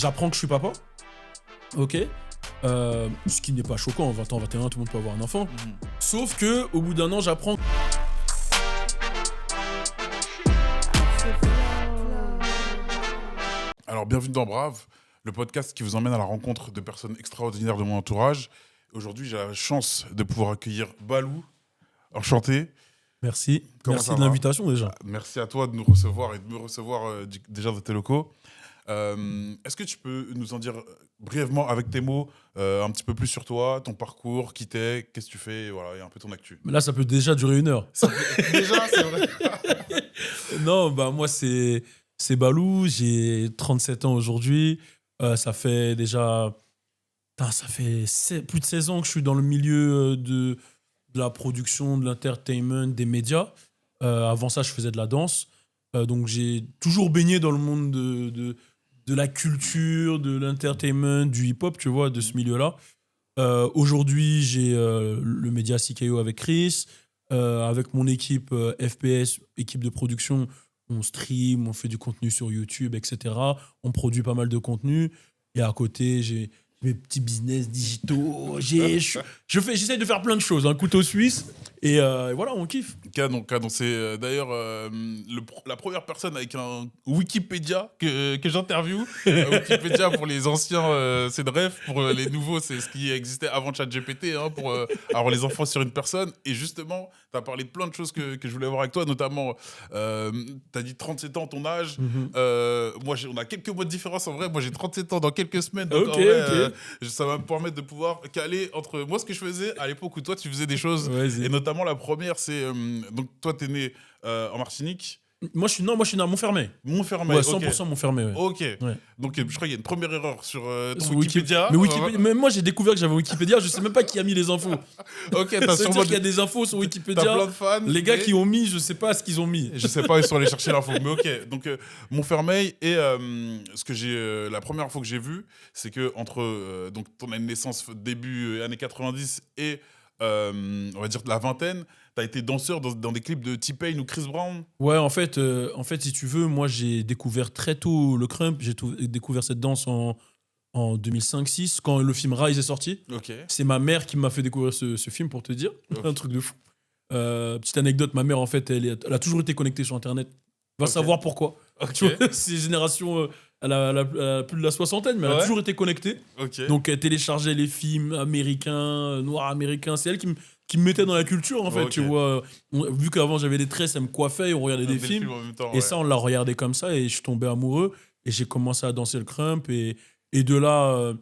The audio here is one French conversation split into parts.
j'apprends que je suis papa. Ok. Ce qui n'est pas choquant, 20 ans, 21, tout le monde peut avoir un enfant. Sauf que au bout d'un an, j'apprends. Alors, bienvenue dans Brave, le podcast qui vous emmène à la rencontre de personnes extraordinaires de mon entourage. Aujourd'hui, j'ai la chance de pouvoir accueillir Balou. Enchanté. Merci. Comment Merci ça de va l'invitation déjà. Merci à toi de nous recevoir et de me recevoir déjà dans tes locaux. Est-ce que tu peux nous en dire brièvement, avec tes mots, un petit peu plus sur toi, ton parcours, qui t'es, qu'est-ce que tu fais, voilà, et un peu ton actu. Mais là, ça peut déjà durer 1 heure. Déjà, c'est vrai. Non, bah moi, c'est Balou, j'ai 37 ans aujourd'hui. Ça fait déjà... Putain, ça fait plus de 16 ans que je suis dans le milieu de la production, de l'entertainment, des médias. Avant ça, je faisais de la danse. Donc, j'ai toujours baigné dans le monde de la culture, de l'entertainment, du hip-hop, tu vois, de ce milieu-là. Aujourd'hui, j'ai le média CKO avec Chris. Avec mon équipe FPS, équipe de production, on stream, on fait du contenu sur YouTube, etc. On produit pas mal de contenu. Et à côté, j'ai mes petits business digitaux. J'essaie de faire plein de choses. Un couteau suisse. Et voilà, on kiffe. Canon, c'est d'ailleurs la première personne avec un Wikipédia que j'interviewe. Wikipédia pour les anciens, c'est de rêve. Pour les nouveaux, c'est ce qui existait avant ChatGPT, hein, pour avoir les enfants sur une personne. Et justement, tu as parlé de plein de choses que je voulais voir avec toi, notamment, tu as dit 37 ans, ton âge. Moi, on a quelques mois de différence en vrai. Moi, j'ai 37 ans dans quelques semaines. Donc, en vrai, ça va me permettre de pouvoir caler entre moi, ce que je faisais à l'époque où toi, tu faisais des choses. Vas-y. Et notamment, la première, c'est. Donc, toi, t'es né en Martinique. Moi, je suis né à Montfermeil. Montfermeil. Ouais, 100% Montfermeil. Ouais. Ok. Ouais. Donc, je crois qu'il y a une première erreur sur ton Sur Wikipédia. Mais moi, j'ai découvert que j'avais Wikipédia. Je sais même pas qui a mis les infos. Ok, Ça veut dire qu'il y a des infos sur T'as Wikipédia. plein de fans. Les gars qui ont mis, je sais pas ce qu'ils ont mis. Je sais pas, ils sont allés chercher l'info. Mais ok. Donc, Montfermeil. Et ce que j'ai. La première fois que j'ai vu, c'est que entre donc, ton année de naissance, début années 90 et. On va dire de la vingtaine, t'as été danseur dans des clips de T-Pain ou Chris Brown. Ouais, en fait, si tu veux, moi, j'ai découvert très tôt le crump. J'ai découvert cette danse en 2005-6, quand le film Rise est sorti. Ok. C'est ma mère qui m'a fait découvrir ce film, pour te dire. Ok. Un truc de fou. Petite anecdote, ma mère, en fait, elle a toujours été connectée sur Internet. Va savoir pourquoi. Ok. Tu vois, c'est génération... Elle a plus de la soixantaine, mais elle a toujours été connectée. Ok. Donc, elle téléchargeait les films américains, noirs américains. C'est elle qui me mettait dans la culture, en fait. Ok. Tu vois, vu qu'avant, j'avais des tresses, elle me coiffait et on regardait des films. En même temps, Et ça, on l'a regardé comme ça et je suis tombé amoureux. Et j'ai commencé à danser le crump. Et de là,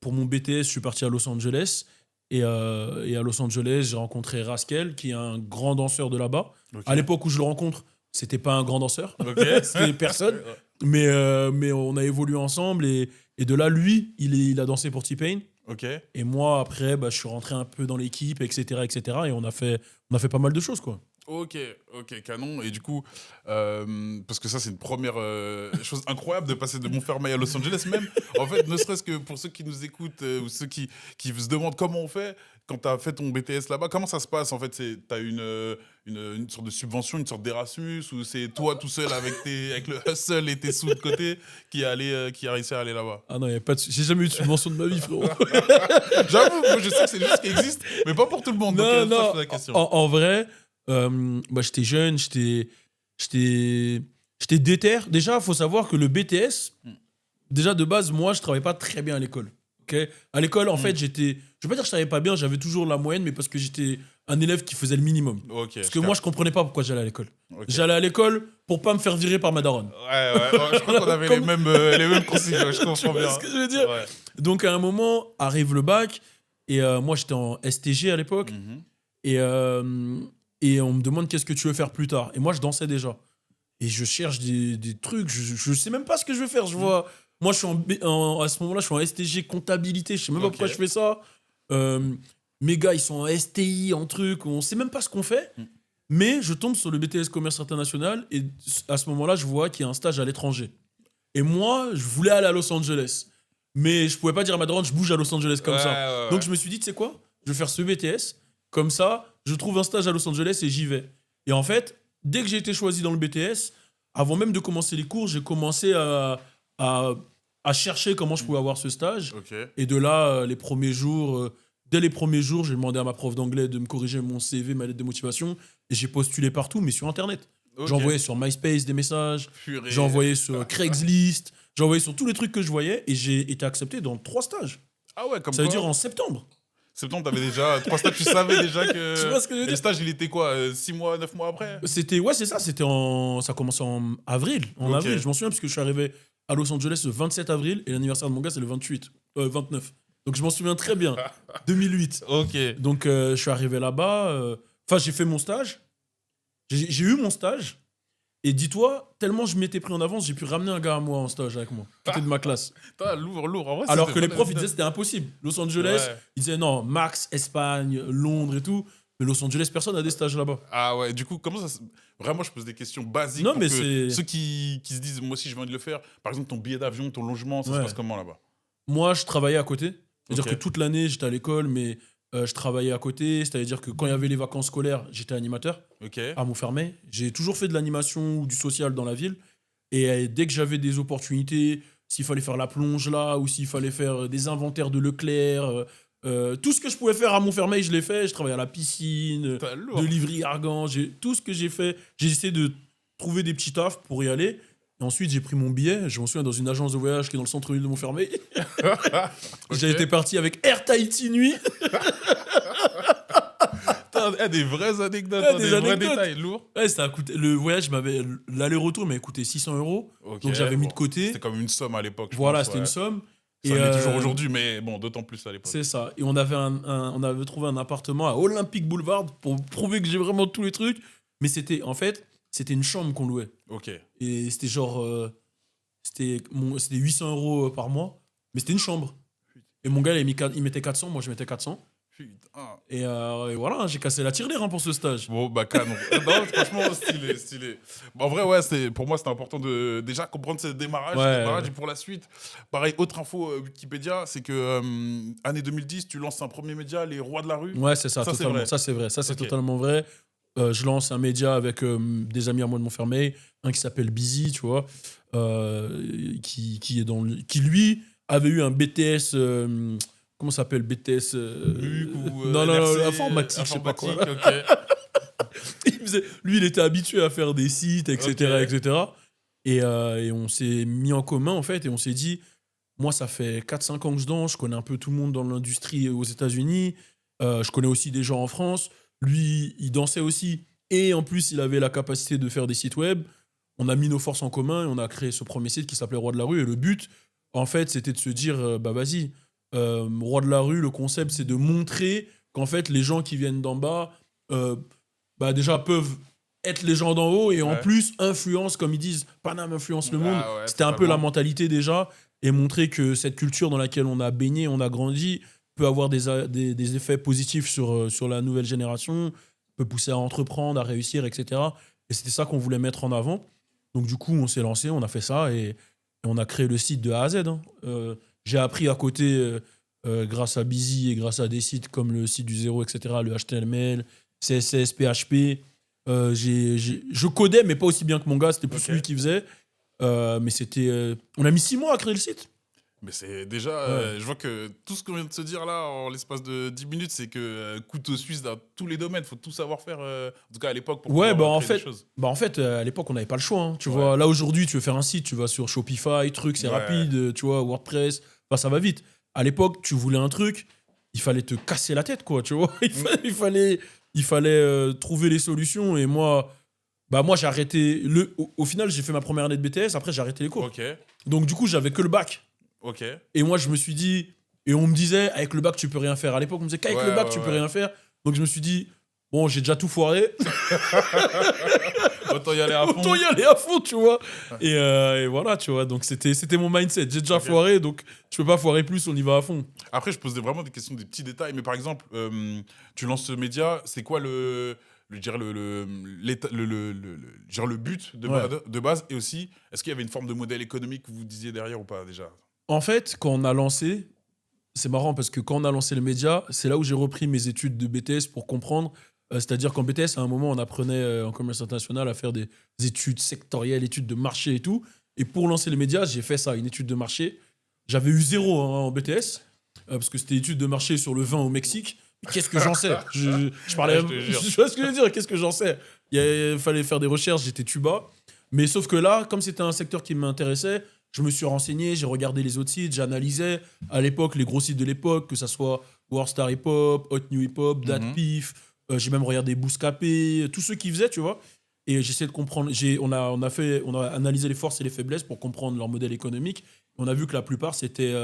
pour mon BTS, je suis parti à Los Angeles. Et à Los Angeles, j'ai rencontré Raskel, qui est un grand danseur de là-bas. Ok. À l'époque où je le rencontre, c'était pas un grand danseur. Ok. C'était personne. Mais on a évolué ensemble. Et de là, lui, il a dansé pour T-Pain. Ok. Et moi, après, je suis rentré un peu dans l'équipe, etc., etc. Et on a fait pas mal de choses, quoi. Ok, canon. Et du coup, parce que ça, c'est une première chose incroyable de passer de Montfermeil à Los Angeles, même. En fait, ne serait-ce que pour ceux qui nous écoutent ou ceux qui se demandent comment on fait quand tu as fait ton BTS là-bas, comment ça se passe en fait? Tu as une sorte de subvention, une sorte d'Erasmus, ou c'est toi tout seul avec le hustle et tes sous de côté qui a réussi à aller là-bas? Ah non, j'ai jamais eu de subvention de ma vie, frérot. J'avoue, moi je sais que c'est juste ce qui existe, mais pas pour tout le monde. Donc, ça, je pose la question. En vrai, j'étais jeune, j'étais déter. Déjà, il faut savoir que le BTS, déjà de base, moi, je travaillais pas très bien à l'école. Okay, à l'école, en fait, je vais pas dire que je travaillais pas bien, j'avais toujours la moyenne, mais parce que j'étais un élève qui faisait le minimum. Parce que moi, je comprenais pas pourquoi j'allais à l'école. J'allais à l'école pour pas me faire virer par ma daronne. Ouais, je crois qu'on avait les mêmes consignes, je comprends bien. Ce que je veux dire. Ouais. Donc, à un moment, arrive le bac, et moi, j'étais en STG à l'époque, et on me demande qu'est-ce que tu veux faire plus tard. Et moi, je dansais déjà. Et je cherche des trucs, je sais même pas ce que je veux faire. Je vois... Moi, à ce moment-là, je suis en STG comptabilité. Je sais même pas pourquoi je fais ça. Mes gars, ils sont en STI, en truc. On sait même pas ce qu'on fait. Mais je tombe sur le BTS Commerce International. Et à ce moment-là, je vois qu'il y a un stage à l'étranger. Et moi, je voulais aller à Los Angeles. Mais je pouvais pas dire à ma daronne, je bouge à Los Angeles comme ça. Ouais. Donc, je me suis dit, tu sais quoi? Je vais faire ce BTS. Comme ça, je trouve un stage à Los Angeles et j'y vais. Et en fait, dès que j'ai été choisi dans le BTS, avant même de commencer les cours, j'ai commencé à à chercher comment je pouvais avoir ce stage. Ok. Et de là, dès les premiers jours, j'ai demandé à ma prof d'anglais de me corriger mon CV, ma lettre de motivation. Et j'ai postulé partout, mais sur Internet. Ok. J'envoyais sur MySpace des messages, Purée. j'envoyais sur Craigslist, j'envoyais sur tous les trucs que je voyais. Et j'ai été accepté dans 3 stages. Ah ouais, comme Ça veut quoi dire en septembre. Septembre, t'avais déjà 3 stages, tu savais déjà que. Tu vois ce que je veux Et dire? le stage, il était quoi 6 mois, 9 mois après Ouais, c'est ça. Ça commençait en avril. En Ok. avril, je m'en souviens, parce que je suis arrivé à Los Angeles le 27 avril et l'anniversaire de mon gars, c'est le 29. Donc je m'en souviens très bien. 2008. Ok. Donc je suis arrivé là-bas. Enfin, j'ai fait mon stage. J'ai eu mon stage. Et dis-toi, tellement je m'étais pris en avance, j'ai pu ramener un gars à moi en stage avec moi, qui était de ma classe. Putain, lourd. En vrai, Alors c'était que les pas profs, ils évident. disaient c'était impossible. Los Angeles, Ouais. ils disaient non, Max, Espagne, Londres et tout. Mais Los Angeles, personne n'a des stages là-bas. Ah ouais, du coup, comment ça se... Vraiment, je pose des questions basiques Non, pour mais que c'est- ceux qui se disent, moi aussi, j'ai envie de le faire. Par exemple, ton billet d'avion, ton logement, ça se Ouais. passe comment là-bas Moi, je travaillais à côté. C'est-à-dire Ok. que toute l'année, j'étais à l'école, mais je travaillais à côté. C'est-à-dire que quand il y avait les vacances scolaires, j'étais animateur Ok. à Montfermeil. J'ai toujours fait de l'animation ou du social dans la ville. Et dès que j'avais des opportunités, s'il fallait faire la plonge là, ou s'il fallait faire des inventaires de Leclerc, tout ce que je pouvais faire à Montfermeil, je l'ai fait. Je travaillais à la piscine, Putain, lourd. de Livry-Argan. Tout ce que j'ai fait, j'ai essayé de trouver des petits tafs pour y aller. Et ensuite, j'ai pris mon billet. Je m'en souviens dans une agence de voyage qui est dans le centre-ville de Montfermeil. Ok. J'ai été parti avec Air Tahiti Nuit. Putain, des vraies anecdotes, Ouais, hein, des des vrais anecdotes. détails, lourd. Ouais, ça a coûté, le voyage l'aller-retour m'avait coûté 600 €. Ok, Donc j'avais mis de bon, côté. C'était comme une somme à l'époque. je Voilà, pense, c'était ouais. une somme. Ça l'est toujours euh, aujourd'hui, mais bon, d'autant plus à l'époque. C'est ça. Et on avait trouvé un appartement à Olympique Boulevard pour prouver que j'ai vraiment tous les trucs. Mais c'était une chambre qu'on louait. Ok. Et c'était genre. C'était 800 € par mois. Mais c'était une chambre. Et mon gars, il mettait 400, moi je mettais 400. Putain. Et voilà, hein, j'ai cassé la tirelire hein, pour ce stage. Bon, bah, canon. Non, franchement, stylé. Bah, en vrai, ouais, pour moi, c'était important de déjà comprendre ce démarrage, Ouais. et pour la suite. Pareil, autre info Wikipédia, c'est que année 2010, tu lances un premier média, Les Rois de la Rue. Ouais, c'est ça, Ça, c'est totalement. vrai. Ça, c'est vrai. Ça, c'est Ok. totalement vrai. Je lance un média avec des amis à moi de Montfermeil, un qui s'appelle Busy, tu vois, qui lui avait eu un BTS, comment ça s'appelle, BTS Luc ou non, LRC, informatique, je sais pas quoi. ok. Lui, il était habitué à faire des sites, etc., Ok. etc. Et on s'est mis en commun, en fait, et on s'est dit, moi, ça fait 4-5 ans que je danse, je connais un peu tout le monde dans l'industrie aux États-Unis, je connais aussi des gens en France. Lui, il dansait aussi, et en plus, il avait la capacité de faire des sites web. On a mis nos forces en commun et on a créé ce premier site qui s'appelait Roi de la Rue. Et le but, en fait, c'était de se dire, bah vas-y, Roi de la Rue, le concept, c'est de montrer qu'en fait, les gens qui viennent d'en bas, bah déjà peuvent être les gens d'en haut et en Ouais. plus influence, comme ils disent, Paname influence le monde. Ah ouais, C'était un peu la totalement. mentalité déjà et montrer que cette culture dans laquelle on a baigné, on a grandi, peut avoir des effets positifs sur la nouvelle génération, peut pousser à entreprendre, à réussir, etc. Et c'était ça qu'on voulait mettre en avant. Donc du coup, on s'est lancé, on a fait ça et on a créé le site de A à Z. Hein. J'ai appris à côté, grâce à Busy et grâce à des sites comme le site du zéro, etc., le HTML, CSS, PHP. Je codais, mais pas aussi bien que mon gars, c'était plus Ok. lui qui faisait. Mais on a mis 6 mois à créer le site. Mais c'est déjà, Ouais. je vois que tout ce qu'on vient de se dire là, en l'espace de 10 minutes, c'est que couteau suisse dans tous les domaines, faut tout savoir faire, en tout cas à l'époque, pour Ouais, pouvoir bah en créer des fait, choses. à l'époque, on n'avait pas le choix. Hein. Tu Ouais. vois, là aujourd'hui, tu veux faire un site, tu vas sur Shopify, truc, c'est Ouais. rapide, tu vois, WordPress, enfin, ça va vite. À l'époque, tu voulais un truc, il fallait te casser la tête, quoi, tu vois. Il fallait trouver les solutions. Et moi, j'ai arrêté. Au final, j'ai fait ma première année de BTS, après, j'ai arrêté les cours. Ok, Donc, du coup, j'avais que le bac. ok. Et moi, je me suis dit. Et on me disait, avec le bac, tu peux rien faire. À l'époque, on me disait qu'avec Ouais, le bac, ouais, tu peux ouais. rien faire. Donc, je me suis dit, bon, j'ai déjà tout foiré. Autant y aller à fond. Autant y aller à fond, tu vois. Et voilà, tu vois. Donc, c'était mon mindset. J'ai déjà Ok. foiré, donc je peux pas foirer plus, on y va à fond. Après, je posais vraiment des questions, des petits détails. Mais par exemple, tu lances ce média, c'est quoi je dirais je dirais le but Ouais. de base? Et aussi, est-ce qu'il y avait une forme de modèle économique que vous disiez derrière ou pas déjà? En fait, quand on a lancé, c'est marrant parce que quand on a lancé le média, c'est là où j'ai repris mes études de BTS pour comprendre. C'est-à-dire qu'en BTS, à un moment, on apprenait en commerce international à faire des études sectorielles, études de marché et tout. Et pour lancer les médias, j'ai fait ça, une étude de marché. J'avais eu 0 en BTS, parce que c'était études de marché sur le vin au Mexique. Qu'est-ce que j'en sais? Je parlais. Ouais, je te jure. Tu vois ce que je veux dire? Qu'est-ce que j'en sais? Il fallait faire des recherches, j'étais tuba. Mais sauf que là, comme c'était un secteur qui m'intéressait, je me suis renseigné, j'ai regardé les autres sites, j'analysais à l'époque les gros sites de l'époque, que ça soit Worldstar Hip Hop, Hot New Hip Hop, DatPiff, j'ai même regardé Bouscapé, tous ceux qui faisaient, tu vois. Et j'essaie de comprendre. On a analysé les forces et les faiblesses pour comprendre leur modèle économique. On a vu que la plupart, c'était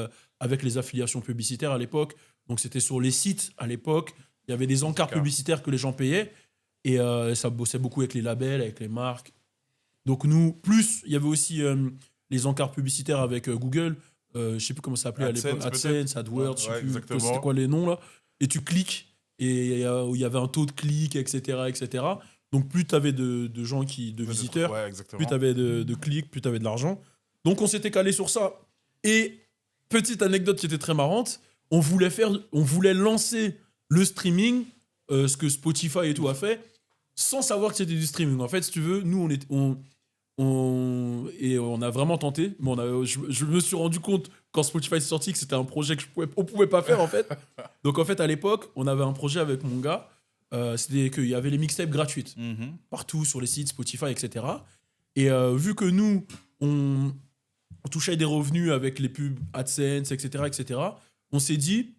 avec les affiliations publicitaires à l'époque. Donc, c'était sur les sites à l'époque. Il y avait des encarts publicitaires que les gens payaient. Et ça bossait beaucoup avec les labels, avec les marques. Donc, nous, plus, il y avait aussi les encarts publicitaires avec Google. Je sais plus comment ça s'appelait à l'époque. AdSense, AdWords, je sais plus c'était quoi les noms là. Et tu cliques. Et il y avait un taux de clics, etc. etc. Donc, plus tu avais de gens de visiteurs, plus tu avais de clics, plus tu avais de l'argent. Donc, on s'était calé sur ça. Et petite anecdote qui était très marrante, on voulait lancer le streaming, ce que Spotify et tout a fait, sans savoir que c'était du streaming. En fait, si tu veux, nous, on a vraiment tenté, mais je me suis rendu compte quand Spotify est sorti que c'était un projet on pouvait pas faire en fait. Donc en fait à l'époque, on avait un projet avec mon gars, c'était qu'il y avait les mixtapes gratuites partout sur les sites Spotify, etc. Et vu que nous, on touchait des revenus avec les pubs AdSense, etc., on s'est dit,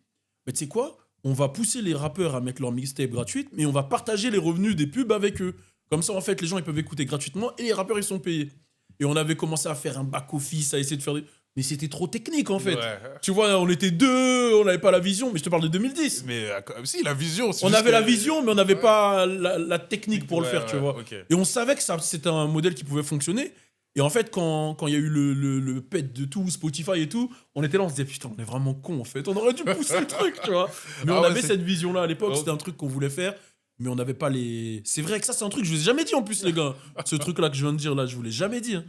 mais tu sais quoi, on va pousser les rappeurs à mettre leur mixtape gratuite, mais on va partager les revenus des pubs avec eux. Comme ça, en fait, les gens ils peuvent écouter gratuitement et les rappeurs ils sont payés. Et on avait commencé à faire un back-office, à essayer de faire des... Mais c'était trop technique en fait. Ouais. Tu vois, on était deux, on n'avait pas la vision, mais je te parle de 2010. Mais si, la vision. On avait la vision, mais on n'avait pas la technique pour le faire, tu vois. Okay. Et on savait que c'était un modèle qui pouvait fonctionner. Et en fait, quand il y a eu le pet de tout, Spotify et tout, on était là, on se disait putain, on est vraiment con en fait. On aurait dû pousser le truc, tu vois. Mais on avait cette vision-là à l'époque, c'était un truc qu'on voulait faire. Mais on n'avait pas les... C'est vrai que ça, c'est un truc que je vous ai jamais dit en plus, les gars. Ce truc-là que je viens de dire, là, je vous l'ai jamais dit. Hein.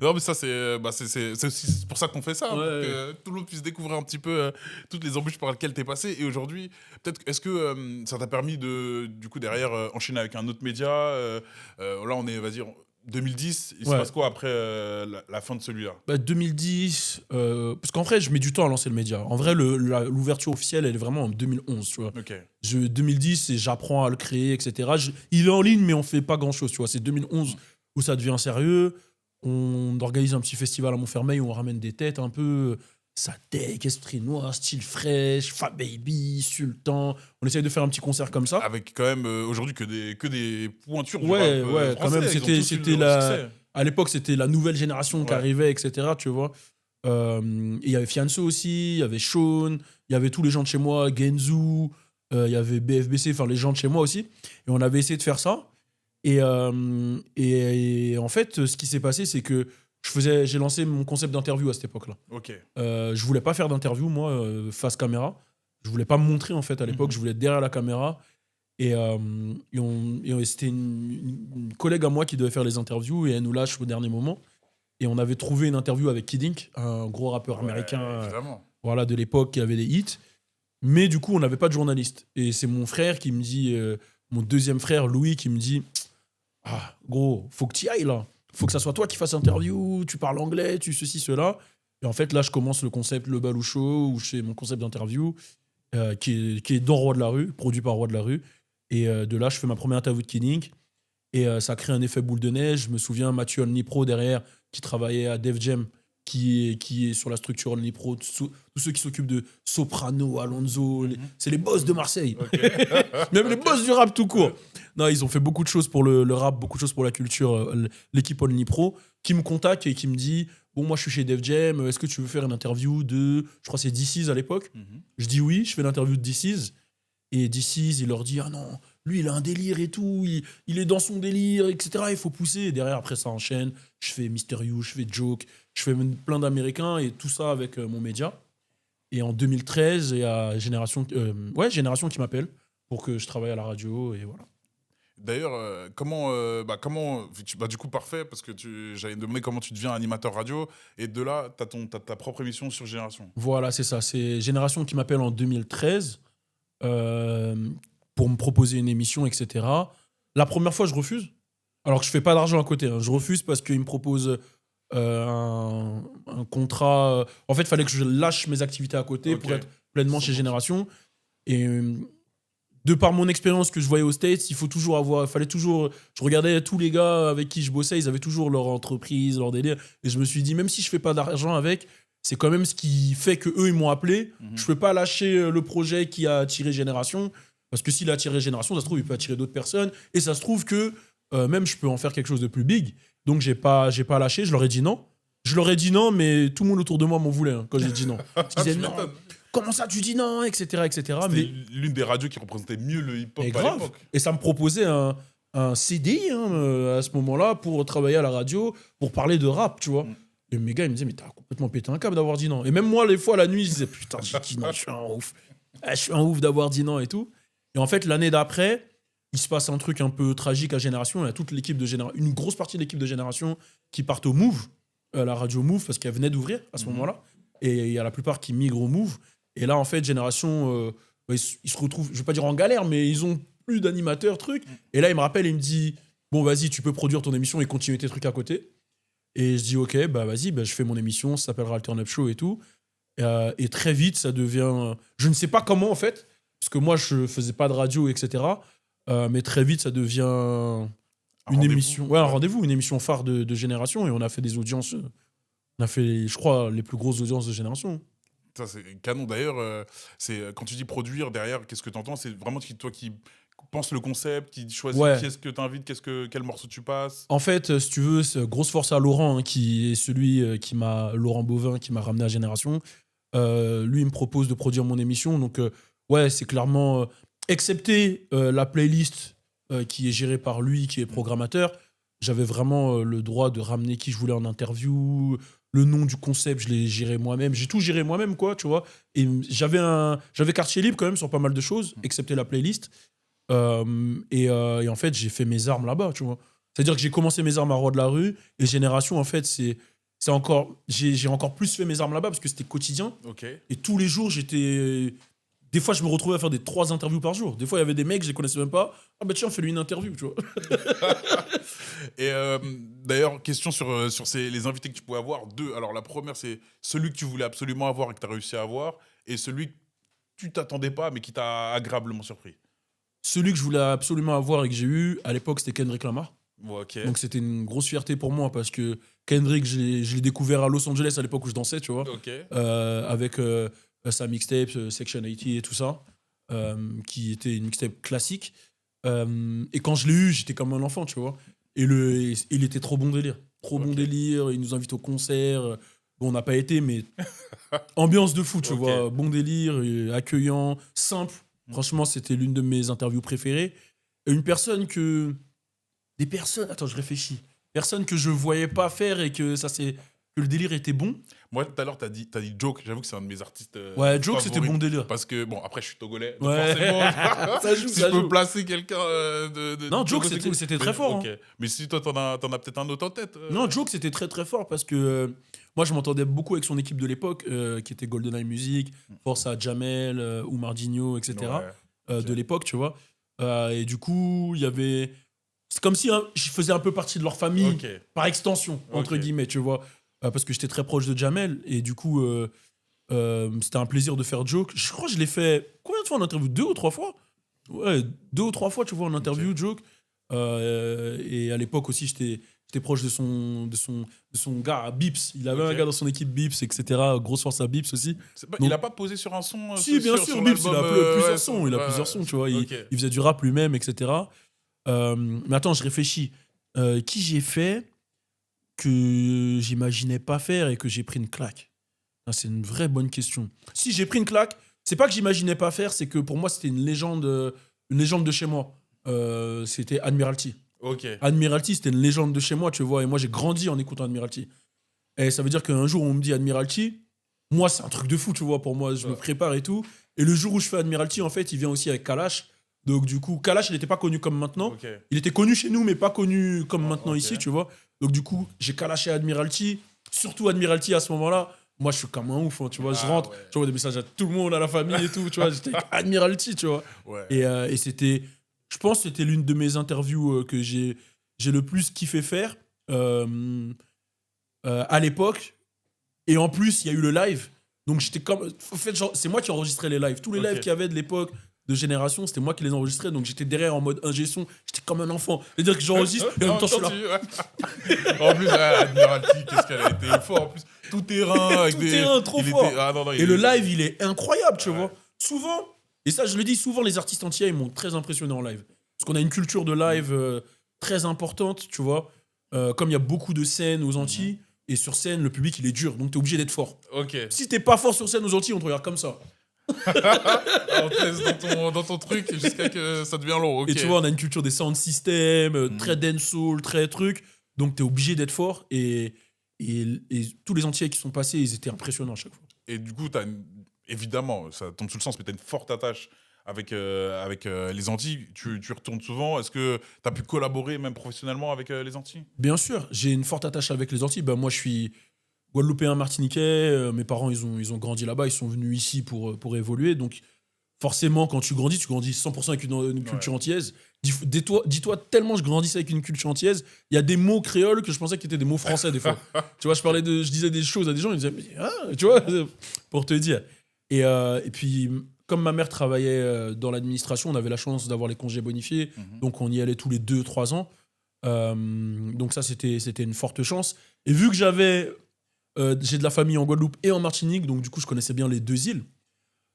Non, mais ça, c'est aussi pour ça qu'on fait ça, pour que tout le monde puisse découvrir un petit peu toutes les embûches par lesquelles t'es passé. Et aujourd'hui, peut-être, est-ce que ça t'a permis de, du coup, derrière, enchaîner avec un autre média là, on est, vas-y, 2010, il se passe quoi après la fin de celui-là? 2010, parce qu'en vrai, je mets du temps à lancer le média. En vrai, l'ouverture officielle, elle est vraiment en 2011, tu vois. 2010, j'apprends à le créer, etc. Il est en ligne, mais on fait pas grand-chose, tu vois. C'est 2011 où ça devient sérieux. On organise un petit festival à Montfermeil où on ramène des têtes un peu... Satek, Esprit Noir, Style Fresh, Fat Baby, Sultan. On essaye de faire un petit concert comme ça. Avec quand même aujourd'hui que des pointures du rap français, quand même, c'était à l'époque, c'était la nouvelle génération qui arrivait, etc. Tu vois. Il y avait Fianso aussi, il y avait Sean, il y avait tous les gens de chez moi, Genzu, il y avait BFBC, enfin les gens de chez moi aussi. Et on avait essayé de faire ça. Et en fait, ce qui s'est passé, c'est que j'ai lancé mon concept d'interview à cette époque-là. Je voulais pas faire d'interview, moi, face caméra. Je voulais pas me montrer, en fait, à l'époque. Je voulais être derrière la caméra. Et c'était une collègue à moi qui devait faire les interviews et elle nous lâche au dernier moment. Et on avait trouvé une interview avec Kid Ink, un gros rappeur américain voilà, de l'époque qui avait des hits. Mais du coup, on n'avait pas de journaliste. Et c'est mon frère qui me dit, mon deuxième frère, Louis, qui me dit « Ah, gros, faut que tu y ailles, là. Faut que ça soit toi qui fasses l'interview, tu parles anglais, tu ceci, cela. » Et en fait, là, je commence le concept Le Balou Show, où je fais mon concept d'interview, qui est dans Roi de la Rue, produit par Roi de la Rue. Et de là, je fais ma première interview de Kid Ink. Et ça crée un effet boule de neige. Je me souviens, Mathieu Onlypro derrière, qui travaillait à Def Jam, qui est sur la structure Onlypro. Tous ceux qui s'occupent de Soprano, Alonso, c'est les boss de Marseille. Même les boss du rap tout court. Non, ils ont fait beaucoup de choses pour le rap, beaucoup de choses pour la culture. L'équipe Onlypro, qui me contacte et qui me dit « Bon, moi, je suis chez Def Jam. Est-ce que tu veux faire une interview de... » Je crois que c'est DC's à l'époque. Je dis oui, je fais l'interview de DC's. Et DC's, il leur dit « Ah non, lui, il a un délire et tout. Il est dans son délire, etc. Il faut pousser. » Et derrière, après, ça enchaîne. Je fais Mister You, je fais Joke. Je fais plein d'Américains et tout ça avec mon média. Et en 2013, il y a Génération qui m'appelle pour que je travaille à la radio. Et voilà. D'ailleurs, du coup, parfait, parce que j'allais te demander comment tu deviens animateur radio, et de là, tu as ta propre émission sur Génération. Voilà, c'est ça. C'est Génération qui m'appelle en 2013 pour me proposer une émission, etc. La première fois, je refuse, alors que je fais pas d'argent à côté. Hein. Je refuse parce qu'ils me proposent un contrat. En fait, il fallait que je lâche mes activités à côté Ok. pour être pleinement chez 100%. Génération. Et de par mon expérience que je voyais aux States, je regardais tous les gars avec qui je bossais, ils avaient toujours leur entreprise, leur délire. Et je me suis dit, même si je fais pas d'argent avec, c'est quand même ce qui fait que eux ils m'ont appelé. Mhm. Je peux pas lâcher le projet qui a attiré Génération. Parce que s'il a attiré Génération, ça se trouve, il peut attirer d'autres personnes. Et ça se trouve que même je peux en faire quelque chose de plus big. Donc j'ai pas lâché, je leur ai dit non. Je leur ai dit non, mais tout le monde autour de moi m'en voulait quand j'ai dit non. Ils disaient Tu non, m'étonnes. comment ça tu dis non, etc. etc. C'était Mais l'une des radios qui représentait mieux le hip-hop mais à grave. l'époque. Et ça me proposait un CDI à ce moment-là pour travailler à la radio, pour parler de rap, tu vois. Mm. Et mes gars, ils me disaient, mais t'as complètement pété un câble d'avoir dit non. Et même moi, les fois, la nuit, je disais, putain, j'ai dit non, je suis un ouf. Je suis un ouf d'avoir dit non et tout. Et en fait, l'année d'après, il se passe un truc un peu tragique à Génération. Il y a toute l'équipe de Génération, une grosse partie de l'équipe de Génération qui partent au Move, à la radio Move, parce qu'elle venait d'ouvrir à ce Mhm. moment-là. Et il y a la plupart qui migrent au Move. Et là, en fait, Génération, ils se retrouvent, je vais pas dire en galère, mais ils ont plus d'animateurs, trucs. Et là, il me rappelle, il me dit, bon, vas-y, tu peux produire ton émission et continuer tes trucs à côté. Et je dis, ok, bah vas-y, bah, je fais mon émission, ça s'appellera Altern Up Show et tout. Et très vite, ça devient. Je ne sais pas comment, en fait, parce que moi, je faisais pas de radio, etc. Mais très vite, ça devient Un une rendez-vous. émission. Ouais, un rendez-vous, une émission phare de Génération. Et on a fait des audiences. On a fait, je crois, les plus grosses audiences de Génération. Ça, c'est canon. D'ailleurs, quand tu dis produire, derrière, qu'est-ce que tu entends? C'est vraiment toi qui penses le concept, qui choisis Ouais. qui est-ce que tu invites, quel morceau tu passes. En fait, si tu veux, grosse force à Laurent, qui est celui Laurent Bovin, qui m'a ramené à Génération. Lui, il me propose de produire mon émission. Donc, ouais, c'est clairement, excepté la playlist qui est gérée par lui, qui est programmateur, j'avais vraiment le droit de ramener qui je voulais en interview. Le nom du concept, je l'ai géré moi-même. J'ai tout géré moi-même, quoi, tu vois. Et j'avais quartier libre quand même sur pas mal de choses, excepté la playlist. Et en fait, j'ai fait mes armes là-bas, tu vois. C'est-à-dire que j'ai commencé mes armes à Roi de la Rue, et Génération, en fait, c'est encore. J'ai encore plus fait mes armes là-bas parce que c'était quotidien. Ok. Et tous les jours, j'étais. Des fois, je me retrouvais à faire des 3 interviews par jour. Des fois, il y avait des mecs, je les connaissais même pas. Ah bah tiens, fais-lui une interview, tu vois. Et d'ailleurs, question sur les invités que tu pouvais avoir. Deux. Alors, la première, c'est celui que tu voulais absolument avoir et que tu as réussi à avoir. Et celui que tu t'attendais pas, mais qui t'a agréablement surpris. Celui que je voulais absolument avoir et que j'ai eu, à l'époque, c'était Kendrick Lamar. Ouais, ok. Donc c'était une grosse fierté pour moi parce que Kendrick, je l'ai découvert à Los Angeles à l'époque où je dansais, tu vois. Ok. Avec sa mixtape, Section 80 et tout ça, qui était une mixtape classique. Et quand je l'ai eu, j'étais comme un enfant, tu vois. Il était trop bon délire. Trop bon Ok. délire, il nous invite au concert. Bon, on n'a pas été, mais ambiance de fou, tu Ok. vois. Bon délire, accueillant, simple. Franchement, c'était l'une de mes interviews préférées. Et une personne que. Des personnes. Attends, je réfléchis. Personnes que je voyais pas faire et que que le délire était bon. Moi, tout à l'heure, t'as dit Joke. J'avoue que c'est un de mes artistes. Ouais, Joke, c'était favoris. bon délire. Parce que, bon, après, je suis togolais. Donc Ouais. forcément, Ça joue, si ça je peux joue. placer quelqu'un Non, de Joke, Togo, c'est cool. c'était très Mais, fort, ok. hein. Mais si toi, t'en as peut-être un autre en tête. Non, Joke, c'était très très fort parce que moi, je m'entendais beaucoup avec son équipe de l'époque, qui était GoldenEye Music, Force à Jamel, Oumar Digno, etc. Ouais. De l'époque, tu vois. Et du coup, il y avait. C'est comme si je faisais un peu partie de leur famille, Ok. par extension, entre Ok. guillemets, tu vois. Parce que j'étais très proche de Jamel. Et du coup, c'était un plaisir de faire Joke. Je crois que je l'ai fait combien de fois en interview? 2 ou 3 fois? Ouais, 2 ou 3 fois, tu vois, en interview, Joke. Et à l'époque aussi, j'étais proche de son gars, Bips. Il avait Ok. un gars dans son équipe, Bips, etc. Grosse force à Bips aussi. Il Donc- a pas posé sur un son Si, bien sûr, Bips, il a plusieurs sons. Il a plusieurs sons, tu vois. Ok. Il faisait du rap lui-même, etc. Mais attends, je réfléchis. Qui j'ai fait que j'imaginais pas faire et que j'ai pris une claque? Ah, c'est une vraie bonne question. Si j'ai pris une claque, c'est pas que j'imaginais pas faire, c'est que pour moi, c'était une légende de chez moi. C'était Admiralty. Ok. Admiralty, c'était une légende de chez moi, tu vois. Et moi, j'ai grandi en écoutant Admiralty. Et ça veut dire qu'un jour, on me dit Admiralty. Moi, c'est un truc de fou, tu vois, pour moi. Je me prépare et tout. Et le jour où je fais Admiralty, en fait, il vient aussi avec Kalash. Donc, du coup, Kalash, il n'était pas connu comme maintenant. Ok. Il était connu chez nous, mais pas connu comme maintenant ok. ici, tu vois. Donc, du coup, j'ai Kalash et Admiralty. Surtout Admiralty à ce moment-là. Moi, je suis comme un ouf, hein, tu vois. Je Ah, rentre, ouais. je vois des messages à tout le monde, à la famille et tout, tu vois. J'étais avec Admiralty, tu vois. Ouais. Et c'était, je pense que c'était l'une de mes interviews que j'ai le plus kiffé faire. à l'époque. Et en plus, il y a eu le live. Donc j'étais comme. En fait, genre, c'est moi qui enregistrais les lives. Tous les lives qu'il y avait de l'époque de Génération, c'était moi qui les enregistrais. Donc j'étais derrière en mode ingé son. J'étais comme un enfant. C'est-à-dire que j'enregistre et en même temps je suis là. En plus, Admiralty, qu'est-ce qu'elle a été fort. En plus, tout terrain. Avec Tout terrain, trop fort. Et le live, il est incroyable, tu vois. Souvent, et ça je le dis souvent, les artistes entiers, ils m'ont très impressionné en live. Parce qu'on a une culture de live très importante, tu vois. Comme il y a beaucoup de scènes aux Antilles, et sur scène, le public, il est dur. Donc t'es obligé d'être fort. Ok. Si t'es pas fort sur scène aux Antilles, on te regarde comme ça. On te laisse dans ton truc jusqu'à que ça devient long. Okay. Et tu vois, on a une culture des sound systems, très dancehall, très truc. Donc, t'es obligé d'être fort. Et tous les Antillais qui sont passés, ils étaient impressionnants à chaque fois. Et du coup, évidemment, ça tombe sous le sens, mais tu as une forte attache avec les Antilles. Tu retournes souvent. Est-ce que tu as pu collaborer même professionnellement avec les Antilles? Bien sûr, j'ai une forte attache avec les Antilles. Ben, moi, je suis Guadeloupéen, Martiniquais. Mes parents, ils ont grandi là-bas. Ils sont venus ici pour évoluer. Donc, forcément, quand tu grandis 100% avec une culture antillaise. Dis-toi, tellement je grandissais avec une culture antillaise, il y a des mots créoles que je pensais qu'ils étaient des mots français des fois. Tu vois, je disais des choses à des gens, ils disaient, mais, ah, tu vois, pour te dire. Et puis, comme ma mère travaillait dans l'administration, on avait la chance d'avoir les congés bonifiés, donc on y allait tous les 2-3 ans. Donc ça, c'était une forte chance. Et vu que j'ai de la famille en Guadeloupe et en Martinique, donc du coup, je connaissais bien les deux îles.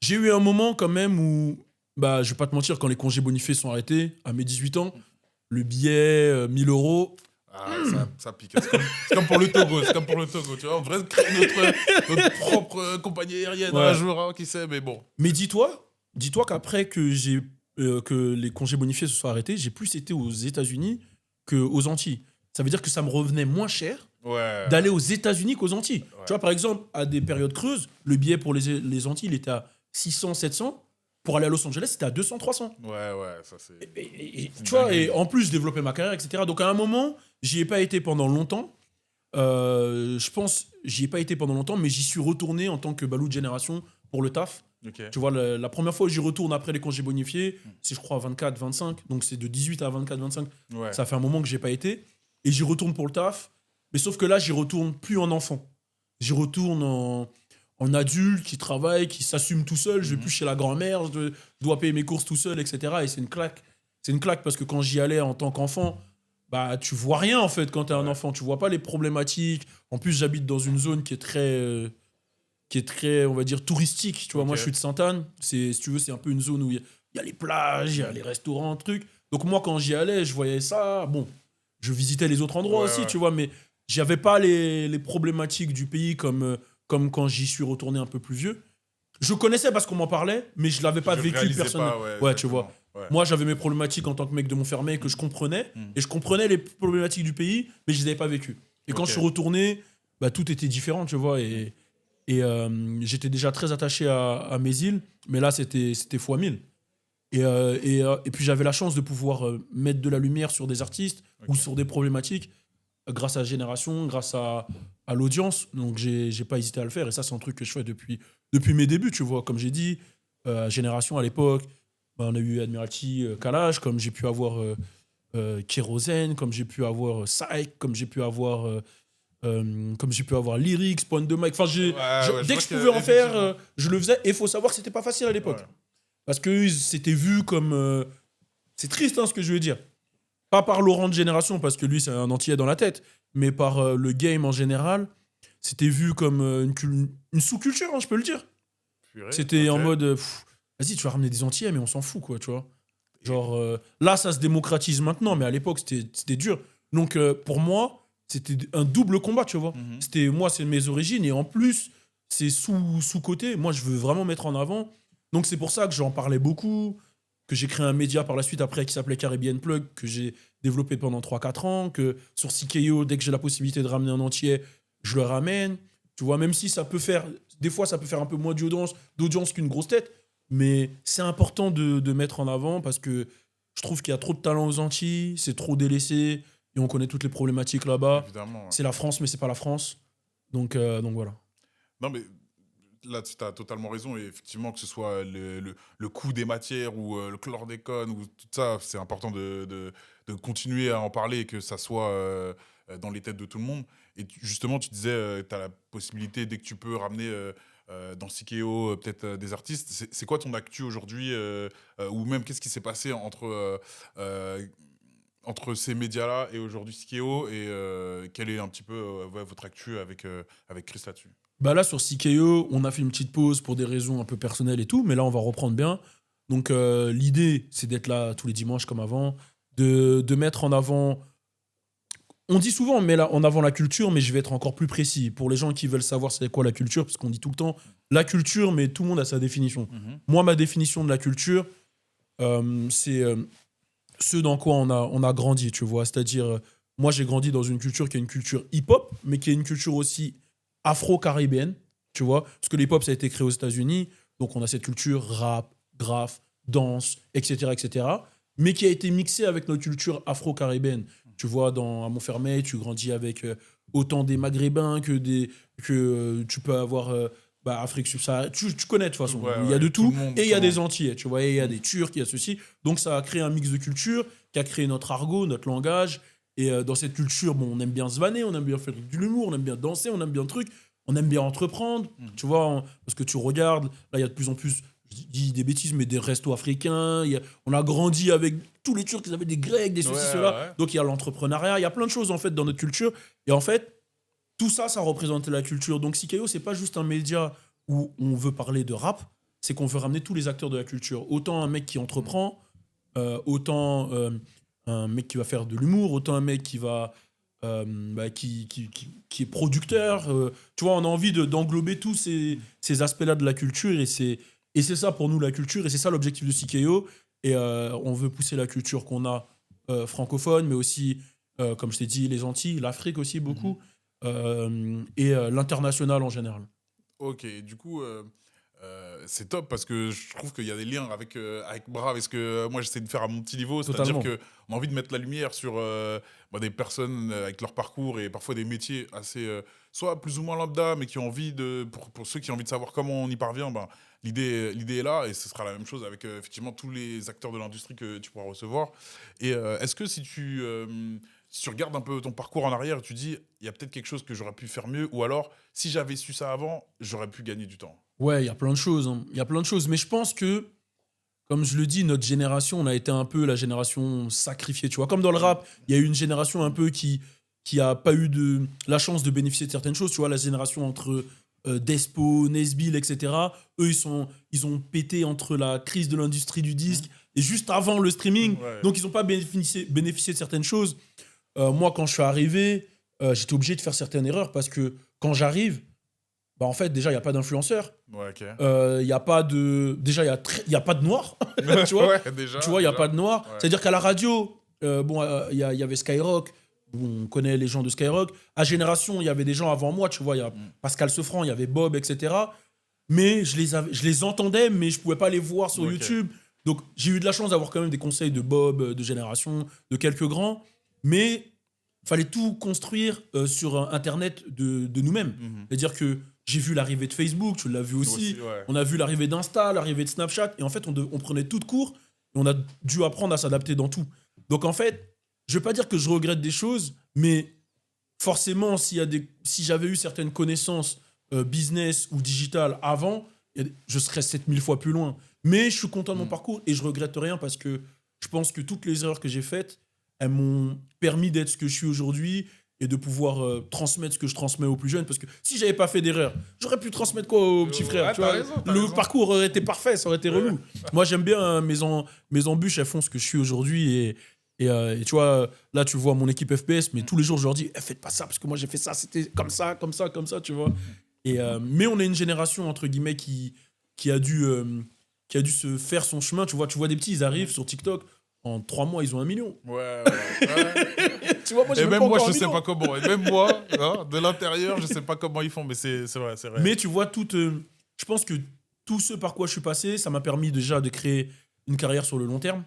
J'ai eu un moment quand même où, bah, je vais pas te mentir, quand les congés bonifiés sont arrêtés, à mes 18 ans, le billet, 1000 euros. Ah, ça pique. C'est comme pour le Togo. C'est comme pour le Togo. Tu vois, on devrait créer notre propre compagnie aérienne un jour, hein, qui sait, mais bon. Mais dis-toi qu'après que les congés bonifiés se soient arrêtés, j'ai plus été aux États-Unis qu'aux Antilles. Ça veut dire que ça me revenait moins cher d'aller aux États-Unis qu'aux Antilles. Ouais. Tu vois, par exemple, à des périodes creuses, le billet pour les Antilles, il était à 600, 700. Pour aller à Los Angeles, c'était à 200, 300. Ouais, ça c'est... Tu vois, et en plus, je développais ma carrière, etc. Donc à un moment, j'y ai pas été pendant longtemps. Je pense, j'y ai pas été pendant longtemps, mais j'y suis retourné en tant que balou de génération pour le taf. Okay. Tu vois, la première fois où j'y retourne après les congés bonifiés, c'est je crois 24, 25. Donc c'est de 18 à 24, 25. Ouais. Ça fait un moment que j'ai pas été. Et j'y retourne pour le taf. Mais sauf que là, j'y retourne plus en enfant. J'y retourne en adulte qui travaille, qui s'assume tout seul. Je vais plus chez la grand-mère, je dois payer mes courses tout seul, etc. Et c'est une claque. C'est une claque parce que quand j'y allais en tant qu'enfant, bah, tu vois rien en fait quand t'es un enfant. Tu vois pas les problématiques. En plus, j'habite dans une zone qui est très, on va dire, touristique. Tu vois, moi, je suis de Sainte-Anne. Si tu veux, c'est un peu une zone où il y a les plages, il y a les restaurants, trucs. Donc moi, quand j'y allais, je voyais ça. Bon, je visitais les autres endroits aussi, tu vois, mais j'avais pas les problématiques du pays comme quand j'y suis retourné un peu plus vieux. Je connaissais parce qu'on m'en parlait, mais je l'avais pas vécu personnellement. Ouais, tu vois. Ouais. Moi, j'avais mes problématiques en tant que mec de Montfermeil que je comprenais, et je comprenais les problématiques du pays, mais je les avais pas vécues. Et quand je suis retourné, bah, tout était différent, tu vois, et j'étais déjà très attaché à mes îles, mais là, c'était fois 1000. Et puis j'avais la chance de pouvoir mettre de la lumière sur des artistes ou sur des problématiques grâce à Génération, grâce à l'audience. Donc j'ai pas hésité à le faire. Et ça, c'est un truc que je fais depuis mes débuts, tu vois. Comme j'ai dit, Génération à l'époque, ben, on a eu Admiralty, Kalash, comme j'ai pu avoir Kérosène, comme j'ai pu avoir Psych, comme j'ai pu avoir Lyrics, Point de Mic. Enfin, dès que je pouvais en faire, je le faisais. Et il faut savoir que c'était pas facile à l'époque. Ouais. Parce que c'était vu comme... c'est triste hein, ce que je veux dire. Pas par Laurent de Génération, parce que lui, c'est un antillais dans la tête, mais par le game en général, c'était vu comme une sous-culture, hein, je peux le dire. C'était en mode, vas-y, tu vas ramener des antillais, mais on s'en fout, quoi, tu vois. Genre, là, ça se démocratise maintenant, mais à l'époque, c'était dur. Donc, pour moi, c'était un double combat, tu vois. Moi, c'est mes origines, et en plus, c'est sous-côté. Moi, je veux vraiment mettre en avant. Donc, c'est pour ça que j'en parlais beaucoup, que j'ai créé un média par la suite après qui s'appelait Caribbean Plug, que j'ai développé pendant 3-4 ans, que sur CKO, dès que j'ai la possibilité de ramener un entier, je le ramène. Tu vois, même si ça peut faire... Des fois, ça peut faire un peu moins d'audience qu'une grosse tête, mais c'est important de mettre en avant parce que je trouve qu'il y a trop de talent aux Antilles, c'est trop délaissé, et on connaît toutes les problématiques là-bas. Évidemment, ouais. C'est la France, mais c'est pas la France. Donc voilà. Non, mais là, tu as totalement raison. Et effectivement, que ce soit le coût des matières ou le chlordécone ou tout ça, c'est important de continuer à en parler et que ça soit dans les têtes de tout le monde. Et justement, tu disais, tu as la possibilité, dès que tu peux, ramener dans Sikeo peut-être des artistes. C'est quoi ton actu aujourd'hui ou même qu'est-ce qui s'est passé euh, entre ces médias-là et aujourd'hui Sikeo et quel est un petit peu ouais, votre actu avec Chris là-dessus? Bah là, sur CKO, on a fait une petite pause pour des raisons un peu personnelles et tout, mais là, on va reprendre bien. Donc, l'idée, c'est d'être là tous les dimanches comme avant, de mettre en avant. On dit souvent, on met en avant la culture, mais je vais être encore plus précis. Pour les gens qui veulent savoir c'est quoi la culture, parce qu'on dit tout le temps la culture, mais tout le monde a sa définition. Mhm. Moi, ma définition de la culture, c'est ce dans quoi on a grandi, tu vois. C'est-à-dire, moi, j'ai grandi dans une culture qui est une culture hip-hop, mais qui est une culture aussi afro-caribéenne, tu vois. Parce que l'hip-hop, ça a été créé aux États-Unis, donc on a cette culture rap, graphe, danse, etc., etc., mais qui a été mixée avec notre culture afro-caribéenne. Tu vois, à Montfermeil, tu grandis avec autant des Maghrébins que tu peux avoir Afrique subsaharienne. Tu connais de toute façon. Ouais, Il y a ouais, de tout tout. le monde, Et il y a des comment. Antillais, tu vois. Et il y a des Turcs, il y a ceci. Donc ça a créé un mix de culture qui a créé notre argot, notre langage. Et dans cette culture, bon, on aime bien se vanner, on aime bien faire de l'humour, on aime bien danser, on aime bien le truc, on aime bien entreprendre. Tu vois, parce que tu regardes, là, il y a de plus en plus, je dis des bêtises, mais des restos africains. On a grandi avec tous les Turcs, ils avaient des Grecs, des Ouais, ceci, cela. ouais. Donc il y a l'entrepreneuriat, il y a plein de choses en fait dans notre culture. Et en fait, tout ça, ça représente la culture. Donc Sikeo, c'est pas juste un média où on veut parler de rap, c'est qu'on veut ramener tous les acteurs de la culture. Autant un mec qui entreprend, autant un mec qui va faire de l'humour, autant un mec qui va qui est producteur. Tu vois, on a envie d'englober tous ces aspects-là de la culture et c'est ça pour nous la culture et c'est ça l'objectif de Sikeo. Et on veut pousser la culture qu'on a francophone, mais aussi, comme je t'ai dit, les Antilles, l'Afrique aussi beaucoup, et l'international en général. Ok, du coup, c'est top parce que je trouve qu'il y a des liens avec Brave et ce que moi j'essaie de faire à mon petit niveau, c'est-à-dire Totalement. qu'on a envie de mettre la lumière sur des personnes avec leur parcours et parfois des métiers assez, soit plus ou moins lambda, mais qui ont envie pour ceux qui ont envie de savoir comment on y parvient, ben, l'idée est là et ce sera la même chose avec effectivement tous les acteurs de l'industrie que tu pourras recevoir. Et est-ce que si tu regardes un peu ton parcours en arrière, tu dis, il y a peut-être quelque chose que j'aurais pu faire mieux, ou alors, si j'avais su ça avant, j'aurais pu gagner du temps. Ouais, il y a plein de choses, hein. Il y a plein de choses. Mais je pense que, comme je le dis, notre génération, on a été un peu la génération sacrifiée. Tu vois, comme dans le rap, il y a eu une génération un peu qui a pas eu la chance de bénéficier de certaines choses. Tu vois, la génération entre Despo, Nesbill, etc. Eux, ils ont pété entre la crise de l'industrie du disque et juste avant le streaming. Ouais. Donc, ils n'ont pas bénéficié de certaines choses. Moi, quand je suis arrivé, j'étais obligé de faire certaines erreurs parce que quand j'arrive, bah en fait, déjà, il n'y a pas d'influenceur. Ouais, ok. Il y a pas de. Déjà, il y a pas de noir. Tu vois, Ouais, déjà. tu vois, il n'y a déjà. pas de noir. Ouais. C'est-à-dire qu'à la radio, il y avait Skyrock. On connaît les gens de Skyrock. À Génération, il y avait des gens avant moi. Tu vois, il y a Pascal Sefranc, il y avait Bob, etc. Mais je les entendais, mais je pouvais pas les voir sur Ok. YouTube. Donc, j'ai eu de la chance d'avoir quand même des conseils de Bob, de Génération, de quelques grands. Mais fallait tout construire sur Internet de nous-mêmes. Mhm. C'est-à-dire que j'ai vu l'arrivée de Facebook, tu l'as vu aussi. Ouais. On a vu l'arrivée d'Insta, l'arrivée de Snapchat. Et en fait, on prenait tout de court et on a dû apprendre à s'adapter dans tout. Donc en fait, je vais pas dire que je regrette des choses, mais forcément, si j'avais eu certaines connaissances business ou digital avant, je serais 7000 fois plus loin. Mais je suis content de mon parcours et je regrette rien parce que je pense que toutes les erreurs que j'ai faites, elles m'ont permis d'être ce que je suis aujourd'hui et de pouvoir transmettre ce que je transmets aux plus jeunes. Parce que si j'avais pas fait d'erreur, j'aurais pu transmettre quoi aux petits frères, Ouais, tu t'as vois. raison, t'as Le raison. parcours aurait été parfait, ça aurait été relou. Moi, j'aime bien mes embûches, elles font ce que je suis aujourd'hui. Et tu vois, là, tu vois mon équipe FPS, mais tous les jours, je leur dis, faites pas ça, parce que moi, j'ai fait ça, c'était comme ça, comme ça, comme ça, tu vois. Mais on est une génération, entre guillemets, qui a dû se faire son chemin. Tu vois des petits, ils arrivent sur TikTok, en 3 mois, ils ont 1 million. Ouais. Tu vois, moi, j'ai Et même même pas moi, encore je 1 sais million. pas comment. Et même moi, hein, de l'intérieur, je sais pas comment ils font, mais c'est vrai, c'est vrai. Mais tu vois, je pense que tout ce par quoi je suis passé, ça m'a permis déjà de créer une carrière sur le long terme,